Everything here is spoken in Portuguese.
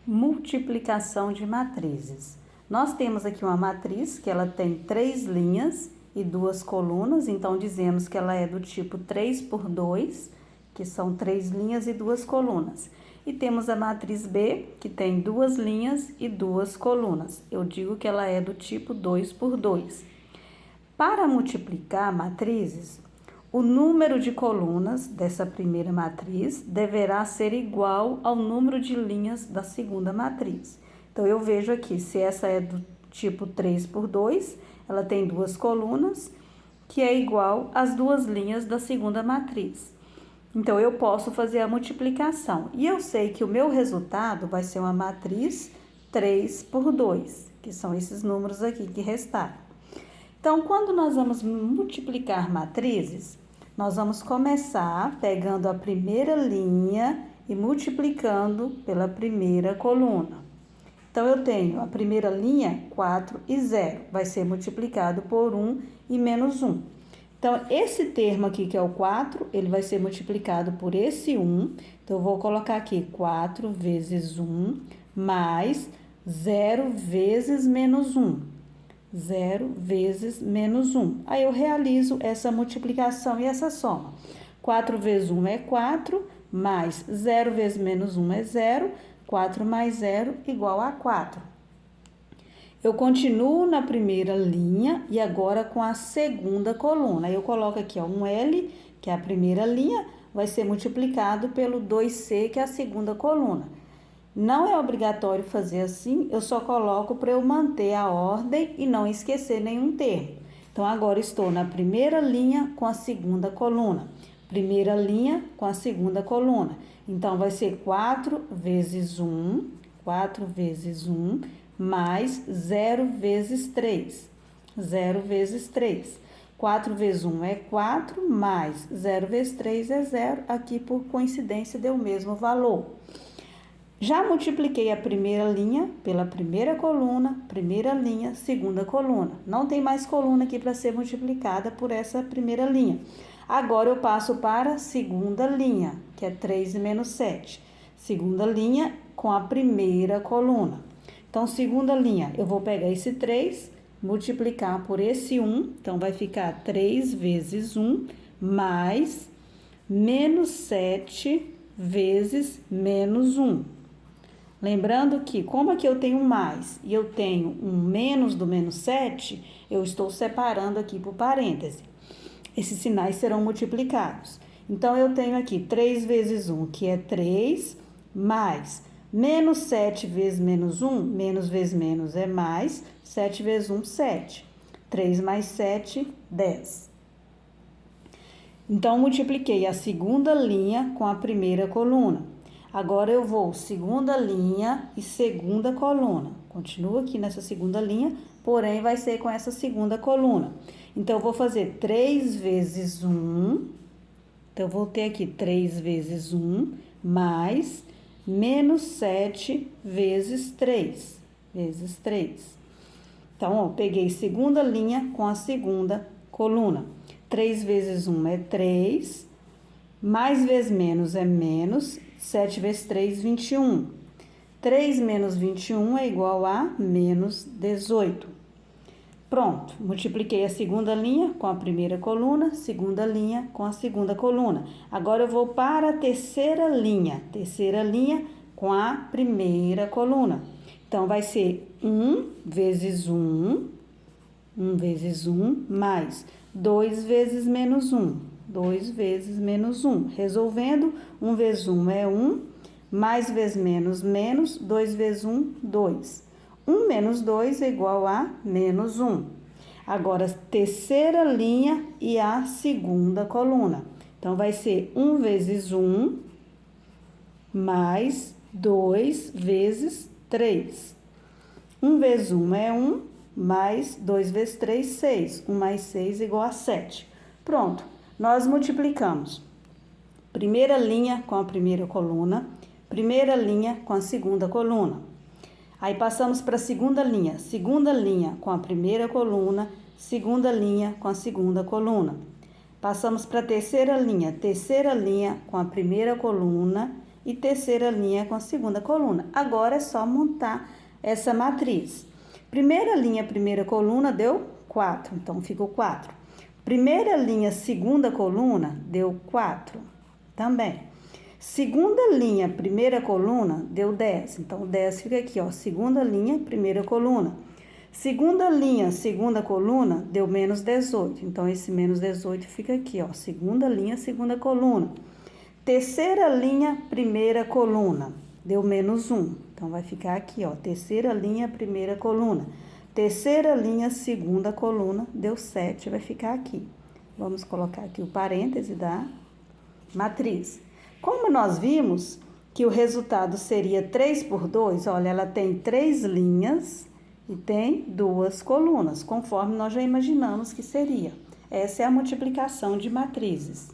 Multiplicação de matrizes. Nós temos aqui uma matriz que ela tem 3 linhas e 2 colunas, então dizemos que ela é do tipo 3 por 2, que são 3 linhas e 2 colunas. E temos a matriz B, que tem 2 linhas e 2 colunas. Eu digo que ela é do tipo 2 por 2. Para multiplicar matrizes, o número de colunas dessa primeira matriz deverá ser igual ao número de linhas da segunda matriz. Então, eu vejo aqui, se essa é do tipo 3 por 2, ela tem 2 colunas, que é igual às 2 linhas da segunda matriz. Então, eu posso fazer a multiplicação. E eu sei que o meu resultado vai ser uma matriz 3 por 2, que são esses números aqui que restaram. Então, quando nós vamos multiplicar matrizes, nós vamos começar pegando a primeira linha e multiplicando pela primeira coluna. Então, eu tenho a primeira linha, 4 e 0, vai ser multiplicado por 1 e menos 1. Então, esse termo aqui, que é o 4, ele vai ser multiplicado por esse 1. Então, eu vou colocar aqui 4 vezes 1 mais 0 vezes menos 1. 0 vezes menos 1. Aí eu realizo essa multiplicação e essa soma. 4 vezes 1 é 4, mais 0 vezes menos 1 é 0. 4 mais 0 igual a 4. Eu continuo na primeira linha e agora com a segunda coluna. Eu coloco aqui ó, um L, que é a primeira linha, vai ser multiplicado pelo 2C, que é a segunda coluna. Não é obrigatório fazer assim, eu só coloco para eu manter a ordem e não esquecer nenhum termo. Então, agora estou na primeira linha com a segunda coluna. Primeira linha com a segunda coluna. Então, vai ser 4 vezes 1, 4 vezes 1, mais 0 vezes 3. 0 vezes 3. 4 vezes 1 é 4, mais 0 vezes 3 é 0. Aqui, por coincidência, deu o mesmo valor. Já multipliquei a primeira linha pela primeira coluna, primeira linha, segunda coluna. Não tem mais coluna aqui para ser multiplicada por essa primeira linha. Agora, eu passo para a segunda linha, que é 3 menos 7. Segunda linha com a primeira coluna. Então, segunda linha, eu vou pegar esse 3, multiplicar por esse 1. Então, vai ficar 3 vezes 1, mais menos 7 vezes menos 1. Lembrando que, como aqui eu tenho um mais e eu tenho um menos do menos 7, eu estou separando aqui por parêntese. Esses sinais serão multiplicados. Então, eu tenho aqui 3 vezes 1, que é 3, mais menos 7 vezes menos 1, menos vezes menos é mais, 7 vezes 1, 7. 3 mais 7, 10. Então, multipliquei a segunda linha com a primeira coluna. Agora, eu vou segunda linha e segunda coluna. Continuo aqui nessa segunda linha, porém, vai ser com essa segunda coluna. Então, eu vou fazer 3 vezes 1. Então, eu vou ter aqui 3 vezes 1, mais menos 7 vezes 3. Vezes 3. Então, ó, peguei segunda linha com a segunda coluna. 3 vezes 1 é 3. Mais vezes menos é menos. 7 vezes 3, 21. 3 menos 21 é igual a menos 18. Pronto, multipliquei a segunda linha com a primeira coluna, segunda linha com a segunda coluna. Agora, eu vou para a terceira linha com a primeira coluna. Então, vai ser 1 vezes 1, 1 vezes 1, mais 2 vezes menos 1. 2 vezes menos 1. Resolvendo, 1 vezes 1 é 1, mais vezes menos, menos, 2 vezes 1, 2. 1 menos 2 é igual a menos 1. Agora, terceira linha e a segunda coluna. Então, vai ser 1 vezes 1, mais 2 vezes 3. 1 vezes 1 é 1, mais 2 vezes 3, 6. 1 mais 6 é igual a 7. Pronto. Nós multiplicamos primeira linha com a primeira coluna, primeira linha com a segunda coluna. Aí, passamos para a segunda linha com a primeira coluna, segunda linha com a segunda coluna. Passamos para a terceira linha com a primeira coluna e terceira linha com a segunda coluna. Agora é só montar essa matriz. Primeira linha, primeira coluna, deu 4, então ficou 4. Primeira linha, segunda coluna, deu 4 também. Segunda linha, primeira coluna, deu 10. Então, 10 fica aqui, ó. Segunda linha, primeira coluna. Segunda linha, segunda coluna, deu menos 18. Então, esse menos 18 fica aqui, ó. Segunda linha, segunda coluna. Terceira linha, primeira coluna, deu menos 1. Então, vai ficar aqui, ó. Terceira linha, primeira coluna. Terceira linha, segunda coluna, deu 7. Vai ficar aqui. Vamos colocar aqui o parêntese da matriz. Como nós vimos que o resultado seria 3 por 2, olha, ela tem 3 linhas e tem 2 colunas, conforme nós já imaginamos que seria. Essa é a multiplicação de matrizes.